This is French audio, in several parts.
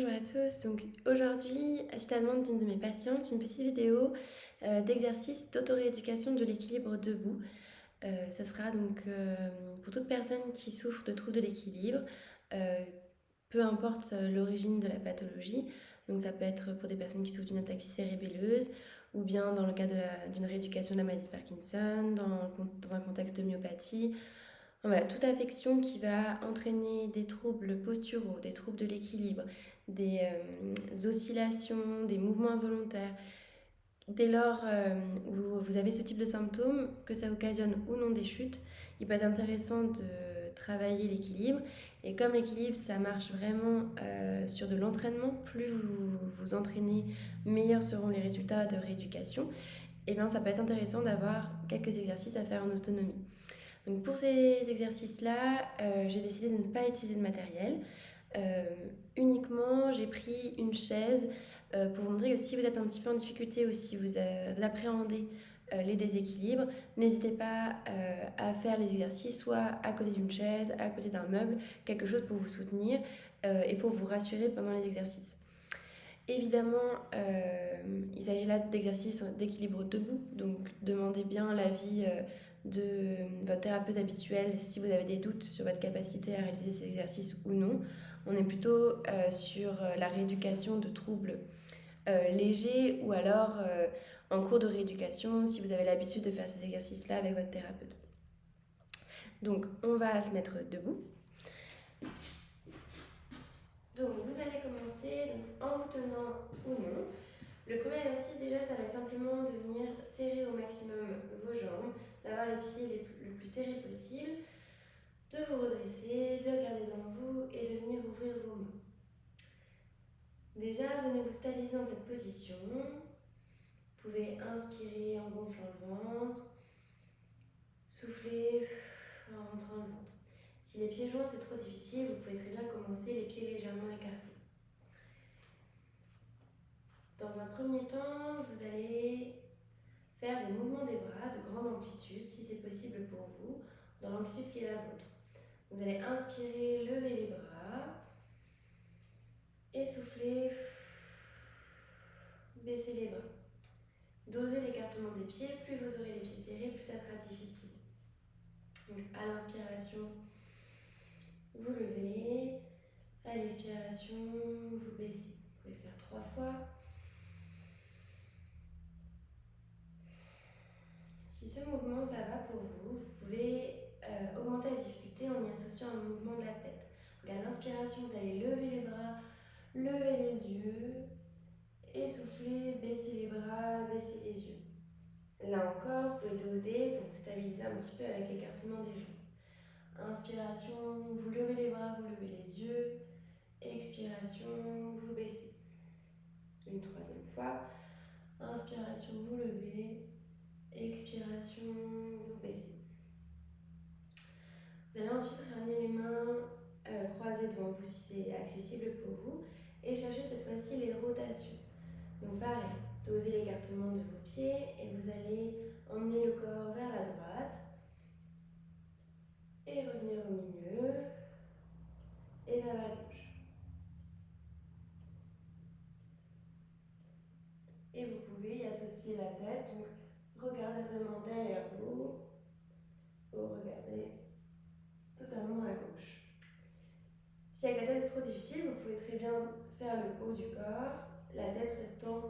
Bonjour à tous. Donc aujourd'hui, suite à la demande d'une de mes patientes, une petite vidéo d'exercice d'auto-rééducation de l'équilibre debout. Ça sera donc pour toute personne qui souffre de troubles de l'équilibre, euh, peu importe l'origine de la pathologie. Donc ça peut être pour des personnes qui souffrent d'une ataxie cérébelleuse ou bien dans le cas d'une rééducation de la maladie de Parkinson, dans un contexte de myopathie. Voilà, toute affection qui va entraîner des troubles posturaux, des troubles de l'équilibre, des oscillations, des mouvements involontaires. Dès lors où vous avez ce type de symptômes, que ça occasionne ou non des chutes, il peut être intéressant de travailler l'équilibre. Et comme l'équilibre, ça marche vraiment sur de l'entraînement, plus vous vous entraînez, meilleurs seront les résultats de rééducation. Et bien, ça peut être intéressant d'avoir quelques exercices à faire en autonomie. Donc pour ces exercices-là, j'ai décidé de ne pas utiliser de matériel. Euh, Uniquement, j'ai pris une chaise pour vous montrer que si vous êtes un petit peu en difficulté ou si vous appréhendez les déséquilibres, n'hésitez pas à faire les exercices soit à côté d'une chaise, à côté d'un meuble, quelque chose pour vous soutenir et pour vous rassurer pendant les exercices. Évidemment, il s'agit là d'exercices d'équilibre debout, donc demandez bien l'avis de votre thérapeute habituel si vous avez des doutes sur votre capacité à réaliser ces exercices ou non. On est plutôt sur la rééducation de troubles légers ou alors en cours de rééducation si vous avez l'habitude de faire ces exercices-là avec votre thérapeute. Donc on va se mettre debout. Donc vous allez commencer en vous tenant ou non. Le premier exercice déjà, ça va être simplement de venir serrer au maximum vos jambes, d'avoir les pieds le plus serrés possible, de vous redresser, de regarder devant vous et de venir ouvrir vos mains. Déjà, venez vous stabiliser dans cette position. Vous pouvez inspirer en gonflant le ventre, souffler en rentrant le ventre. Si les pieds joints c'est trop difficile, vous pouvez très bien commencer les pieds légèrement écartés. Dans un premier temps, vous allez faire des mouvements des bras de grande amplitude, si c'est possible pour vous, dans l'amplitude qui est la vôtre. Vous allez inspirer, lever les bras, essouffler, baisser les bras. Dosez l'écartement des pieds, plus vous aurez les pieds serrés, plus ça sera difficile. Donc à l'inspiration, vous levez, à l'expiration, vous baissez. Vous pouvez le faire 3 fois. Si ce mouvement ça va pour vous, vous pouvez augmenter la difficulté en y associant un mouvement de la tête. Donc à l'inspiration, vous allez lever les bras, lever les yeux, essouffler, baisser les bras, baisser les yeux. Là encore, vous pouvez doser pour vous stabiliser un petit peu avec l'écartement des jambes. Inspiration, vous levez les bras, vous levez les yeux. Expiration, vous baissez. Une troisième fois. Inspiration, vous levez. Expiration, vous baissez. Vous allez ensuite ramener les mains croisées devant vous si c'est accessible pour vous et chercher cette fois-ci les rotations. Donc pareil, dosez l'écartement de vos pieds et vous allez emmener le corps vers la droite et revenir au milieu et vers la gauche. Et vous pouvez y associer la tête, donc regardez vraiment derrière vous ou regardez totalement à gauche. Si avec la tête c'est trop difficile, vous pouvez très bien faire le haut du corps, la tête restant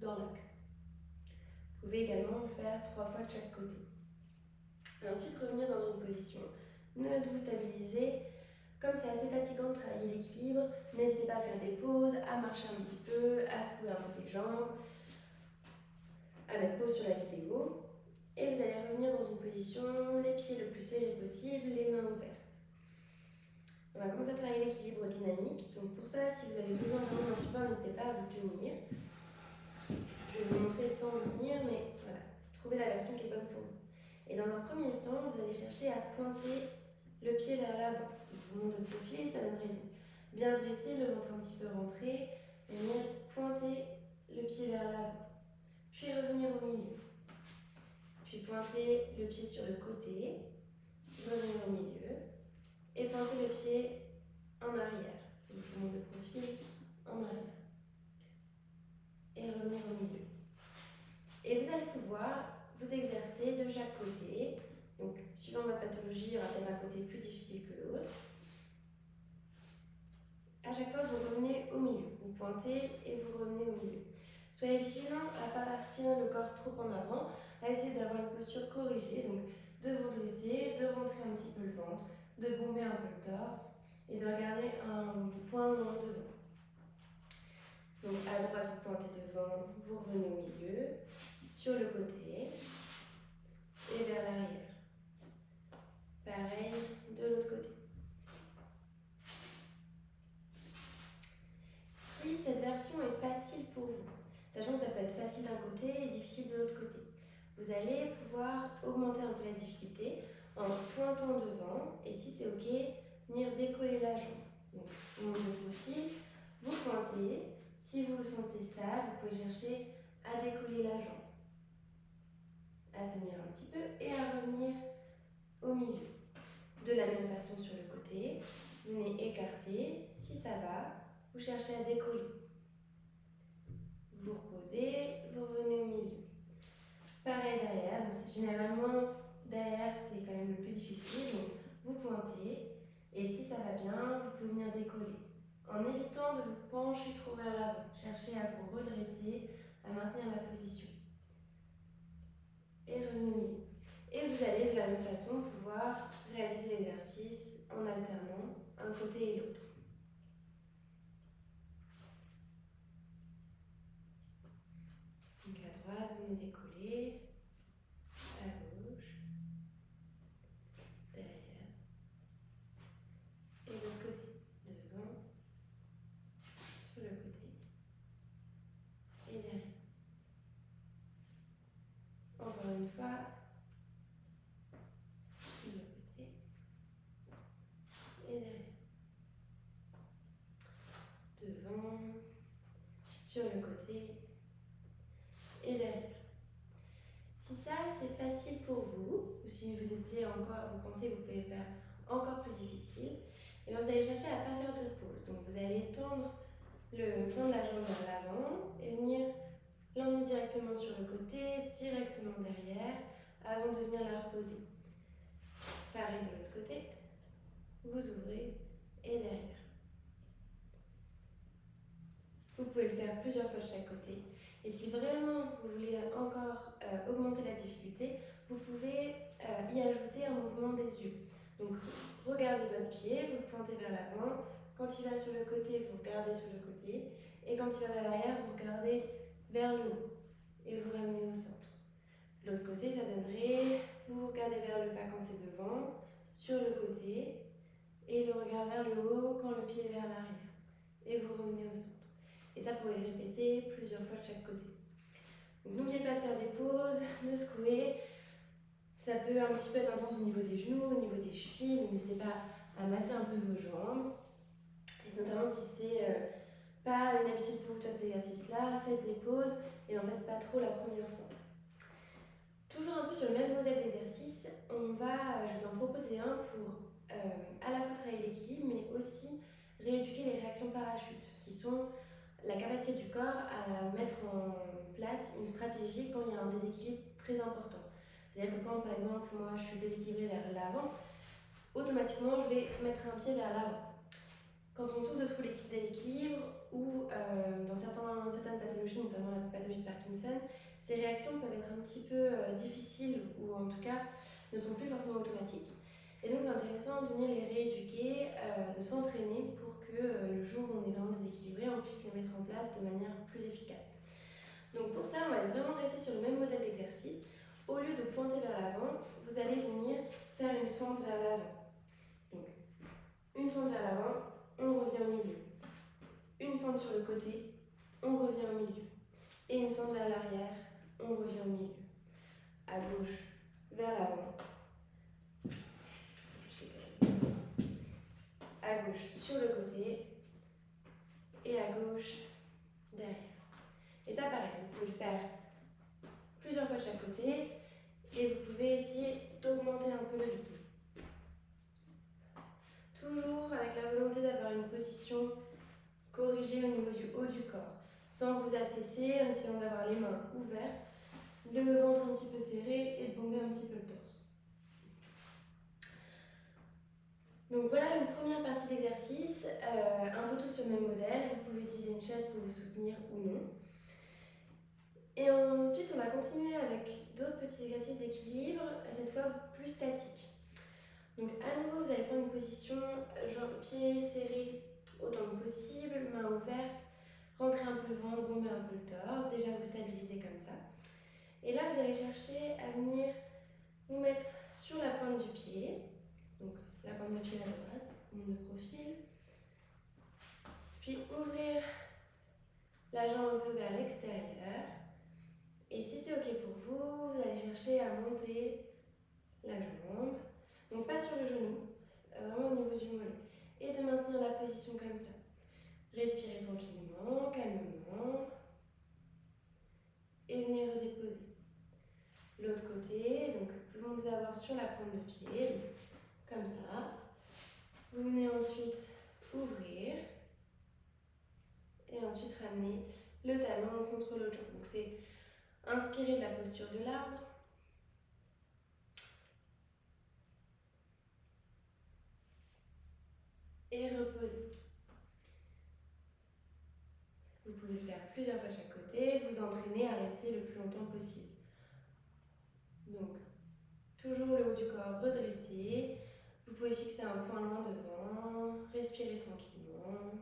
dans l'axe. Vous pouvez également faire 3 fois de chaque côté. Et ensuite revenir dans une position neutre, vous stabiliser. Comme c'est assez fatigant de travailler l'équilibre, n'hésitez pas à faire des pauses, à marcher un petit peu, à secouer un peu les jambes, à mettre pause sur la vidéo. Et vous allez revenir dans une position, les pieds le plus serrés possible, les mains ouvertes. On va commencer à travailler l'équilibre dynamique. Donc pour ça, si vous avez besoin vraiment d'un support, n'hésitez pas à vous tenir. Je vais vous montrer sans vous tenir, mais voilà, trouvez la version qui est bonne pour vous. Et dans un premier temps, vous allez chercher à pointer le pied vers l'avant. Je vous montre de profil, ça donnerait bien dresser, le ventre un petit peu rentré, et venir pointer le pied vers l'avant. Puis revenir au milieu. Puis pointer le pied sur le côté, revenir au milieu, et pointer le pied en arrière. Donc je vous montre de profil, en revenir au milieu. Et vous allez pouvoir vous exercer de chaque côté. Donc, suivant votre pathologie, il y aura peut-être un côté plus difficile que l'autre. À chaque fois, vous revenez au milieu. Vous pointez et vous revenez au milieu. Soyez vigilant à ne pas partir le corps trop en avant, à essayer d'avoir une posture corrigée, donc de vous dresser, de rentrer un petit peu le ventre, de bomber un peu le torse et de regarder un point loin devant. Donc à droite, vous pointez devant, vous revenez au milieu, sur le côté et vers l'arrière. Pareil de l'autre côté. Si cette version est facile pour vous, sachant que ça peut être facile d'un côté et difficile de l'autre côté, vous allez pouvoir augmenter un peu la difficulté en pointant devant et si c'est ok, venir décoller la jambe. Donc, vous montez le profil, vous pointez, si vous vous sentez stable, vous pouvez chercher à décoller la jambe, à tenir un petit peu et à revenir au milieu. De la même façon sur le côté, venez écarter, si ça va, vous cherchez à décoller. Vous reposez, vous revenez au milieu. Pareil derrière, donc généralement derrière c'est quand même le plus difficile, donc vous pointez et si ça va bien, vous pouvez venir décoller. En évitant de vous pencher trop vers l'avant, cherchez à vous redresser, à maintenir la position. Et revenez au milieu. Et vous allez de la même façon pouvoir réaliser l'exercice en alternant un côté et l'autre. Donc à droite, venez décoller, à gauche, derrière, et de l'autre côté, devant, sur le côté, et derrière. Encore une fois, sur le côté, et derrière. Devant, sur le côté, et derrière. Si ça c'est facile pour vous, ou si vous étiez encore, vous pensez que vous pouvez faire encore plus difficile, et bien vous allez chercher à ne pas faire de pause. Donc vous allez tendre la jambe vers l'avant et venir l'emmener directement sur le côté, directement derrière, avant de venir la reposer. Pareil de l'autre côté, vous ouvrez et derrière. Vous pouvez le faire plusieurs fois de chaque côté. Et si vraiment vous voulez encore augmenter la difficulté, vous pouvez y ajouter un mouvement des yeux. Donc regardez votre pied, vous le pointez vers l'avant. Quand il va sur le côté, vous regardez sur le côté. Et quand il va vers l'arrière, vous regardez vers le haut. Et vous ramenez au centre. L'autre côté, ça donnerait, vous regardez vers le bas quand c'est devant, sur le côté, et le regard vers le haut quand le pied est vers l'arrière. Et vous revenez au centre. Et ça, vous pouvez le répéter plusieurs fois de chaque côté. Donc n'oubliez pas de faire des pauses, de secouer. Ça peut un petit peu être intense au niveau des genoux, au niveau des chevilles, donc n'hésitez pas à masser un peu vos jambes. Et notamment si c'est pas une habitude pour vous de faire ces exercices-là, faites des pauses et n'en faites pas trop la première fois. Toujours un peu sur le même modèle d'exercice, je vous en proposer un pour à la fois travailler l'équilibre, mais aussi rééduquer les réactions parachutes, qui sont la capacité du corps à mettre en place une stratégie quand il y a un déséquilibre très important. C'est-à-dire que quand, par exemple, moi je suis déséquilibrée vers l'avant, automatiquement je vais mettre un pied vers l'avant. Quand on souffre de troubles d'équilibre ou dans certaines pathologies, notamment la pathologie de Parkinson, ces réactions peuvent être un petit peu difficiles ou en tout cas ne sont plus forcément automatiques. Et donc c'est intéressant de venir les rééduquer, de s'entraîner pour que le jour où on est vraiment déséquilibré, on puisse les mettre en place de manière plus efficace. Donc pour ça, on va vraiment rester sur le même modèle d'exercice. Au lieu de pointer vers l'avant, vous allez venir faire une fente vers l'avant. Donc une fente vers l'avant, on revient au milieu. Une fente sur le côté, on revient au milieu. Et une fente vers l'arrière, on revient au milieu. À gauche, vers l'avant. À gauche sur le côté et à gauche derrière. Et ça pareil, vous pouvez le faire plusieurs fois de chaque côté et vous pouvez essayer d'augmenter un peu le rythme. Toujours avec la volonté d'avoir une position corrigée au niveau du haut du corps. sans vous affaisser, en essayant d'avoir les mains ouvertes, le ventre un petit peu serré et de bomber un petit peu le torse. Donc voilà une première partie d'exercice, un peu tout sur le même modèle. Vous pouvez utiliser une chaise pour vous soutenir ou non. Et ensuite, on va continuer avec d'autres petits exercices d'équilibre, cette fois plus statiques. Donc à nouveau, vous allez prendre une position, pieds serrés autant que possible, mains ouvertes, rentrer un peu le ventre, bomber un peu le torse, déjà vous stabiliser comme ça. Et là, vous allez chercher à venir vous mettre sur la pointe du pied, donc la pointe de pied à droite, monte de profil, puis ouvrir la jambe un peu vers l'extérieur. Et si c'est ok pour vous, vous allez chercher à monter la jambe, donc pas sur le genou, vraiment au niveau du mollet, et de maintenir la position comme ça. Respirez tranquillement, calmement, et venez redéposer. L'autre côté, donc vous montez d'abord sur la pointe de pied, comme ça. Vous venez ensuite ouvrir, et ensuite ramener le talon contre l'autre jambe. Donc c'est inspirer de la posture de l'arbre, et reposer. Vous pouvez le faire plusieurs fois de chaque côté, vous entraîner à rester le plus longtemps possible. Donc, toujours le haut du corps redressé, vous pouvez fixer un point loin devant, respirer tranquillement,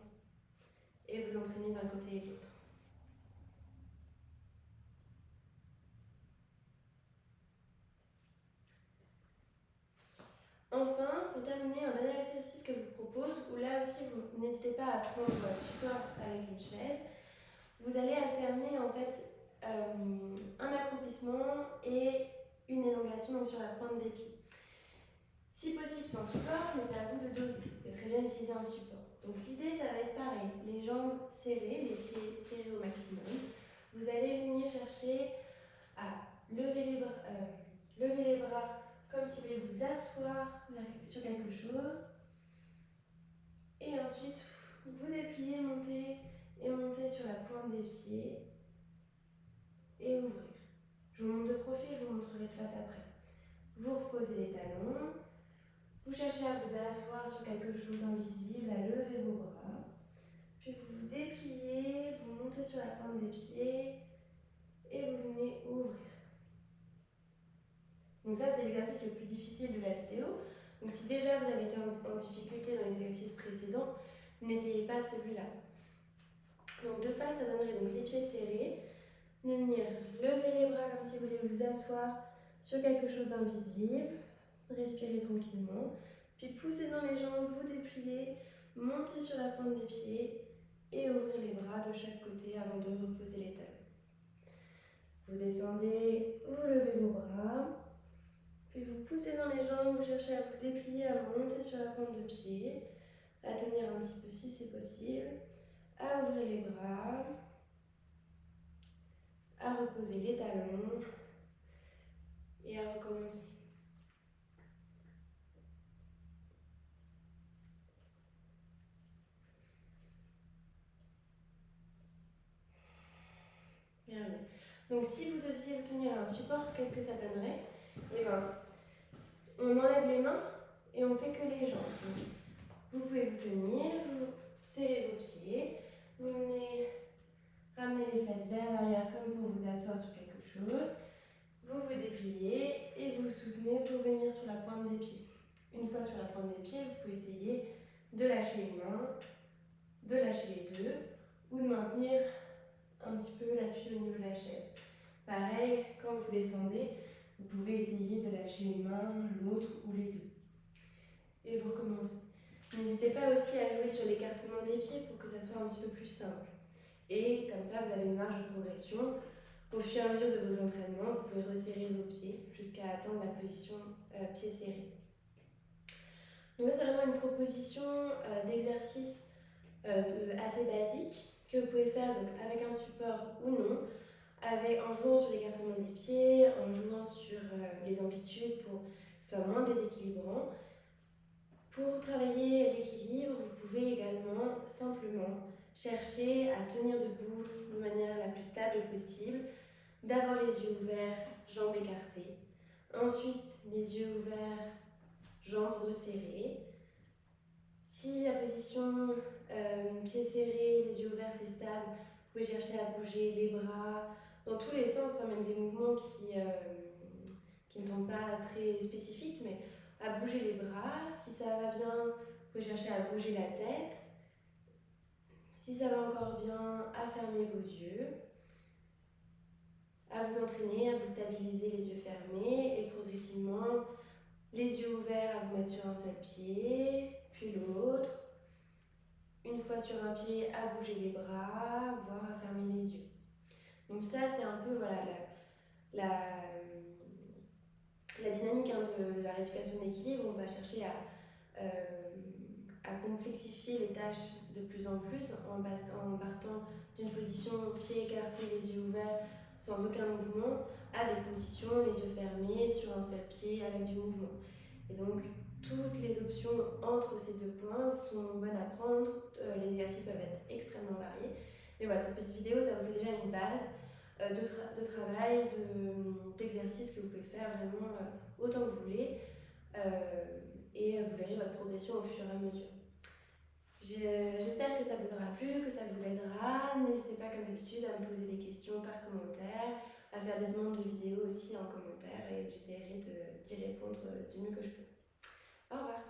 et vous entraîner d'un côté et de l'autre. Enfin, pour terminer, un dernier exercice que je vous propose, où là aussi vous n'hésitez pas à prendre support avec une chaise. Vous allez alterner en fait un accroupissement et une élongation donc sur la pointe des pieds. Si possible sans support, mais c'est à vous de doser. Vous pouvez très bien utiliser un support. Donc l'idée, ça va être pareil. Les jambes serrées, les pieds serrés au maximum. Vous allez venir chercher à lever les bras comme si vous voulez vous asseoir sur quelque chose. Et ensuite, vous dépliez, montez et montez sur la pointe des pieds. Et ouvrir. Je vous montre de profil, je vous montrerai de face après. Vous reposez les talons. Vous cherchez à vous asseoir sur quelque chose d'invisible, à lever vos bras. Puis vous vous dépliez, vous montez sur la pointe des pieds et vous venez ouvrir. Donc ça, c'est l'exercice le plus difficile de la vidéo. Donc si déjà vous avez été en difficulté dans les exercices précédents, n'essayez pas celui-là. Donc de face, ça donnerait donc les pieds serrés. Venir lever les bras comme si vous vouliez vous asseoir sur quelque chose d'invisible. Respirez tranquillement. Puis poussez dans les jambes, vous dépliez, montez sur la pointe des pieds et ouvrez les bras de chaque côté avant de reposer les talons. Vous descendez, vous levez vos bras. Puis vous poussez dans les jambes, vous cherchez à vous déplier, à monter sur la pointe de pied, à tenir un petit peu si c'est possible, à ouvrir les bras, à reposer les talons et à recommencer. Merveilleux. Donc si vous deviez vous tenir à un support, qu'est-ce que ça donnerait? Eh bien, on enlève les mains et on fait que les jambes. Donc, vous pouvez vous tenir, vous serrez vos pieds, vous venez ramener les fesses vers l'arrière comme pour vous asseoir sur quelque chose. Vous vous dépliez et vous soutenez pour venir sur la pointe des pieds. Une fois sur la pointe des pieds, vous pouvez essayer de lâcher une main, de lâcher les deux ou de maintenir un petit peu l'appui au niveau de la chaise. Pareil, quand vous descendez, vous pouvez essayer de lâcher une main, l'autre ou les deux. Et vous recommencez. N'hésitez pas aussi à jouer sur l'écartement des pieds pour que ça soit un petit peu plus simple. Et comme ça, vous avez une marge de progression. Au fur et à mesure de vos entraînements, vous pouvez resserrer vos pieds jusqu'à atteindre la position pied serré. Donc ça, c'est vraiment une proposition d'exercice assez basique que vous pouvez faire donc, avec un support ou non, en jouant sur l'écartement des pieds, en jouant sur les amplitudes pour que ce soit moins déséquilibrant. Pour travailler l'équilibre, vous pouvez également simplement chercher à tenir debout de manière la plus stable possible. D'abord les yeux ouverts, jambes écartées. Ensuite les yeux ouverts, jambes resserrées. Si la position pieds serrés, les yeux ouverts, c'est stable, vous pouvez chercher à bouger les bras dans tous les sens, hein, même des mouvements qui ne sont pas très spécifiques, mais à bouger les bras. Si ça va bien, vous pouvez chercher à bouger la tête. Si ça va encore bien, à fermer vos yeux. À vous entraîner, à vous stabiliser les yeux fermés et progressivement les yeux ouverts à vous mettre sur un seul pied, puis l'autre. Une fois sur un pied, à bouger les bras, voire à fermer les yeux. Donc ça, c'est un peu voilà, la dynamique de la rééducation d'équilibre. On va chercher à complexifier les tâches de plus en plus en partant d'une position pieds écartés, les yeux ouverts, sans aucun mouvement, à des positions les yeux fermés sur un seul pied avec du mouvement. Et donc toutes les options entre ces deux points sont bonnes à prendre. Les exercices peuvent être extrêmement variés. Mais voilà, cette petite vidéo, ça vous fait déjà une base de travail, d'exercices que vous pouvez faire vraiment autant que vous voulez. Et vous verrez votre progression au fur et à mesure. J'espère que ça vous aura plu, que ça vous aidera. N'hésitez pas comme d'habitude à me poser des questions par commentaire, à faire des demandes de vidéos aussi en commentaire et j'essaierai d'y répondre du mieux que je peux. Au revoir.